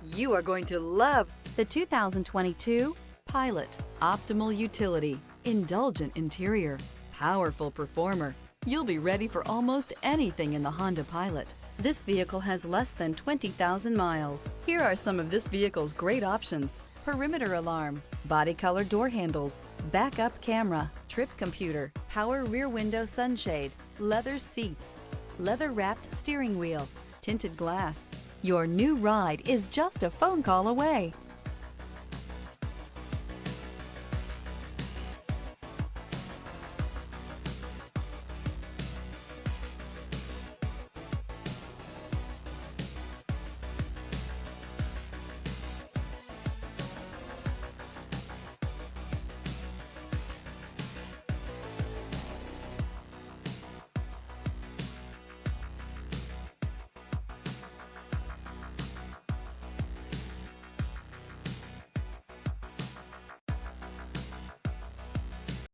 You are going to love the 2022 Pilot. Optimal utility, indulgent interior, powerful performer. You'll be ready for almost anything in the Honda Pilot. This vehicle has less than 20,000 miles. Here are some of this vehicle's great options: perimeter alarm, body color door handles, backup camera, trip computer, power rear window sunshade, leather seats, leather-wrapped steering wheel, tinted glass. Your new ride is just a phone call away.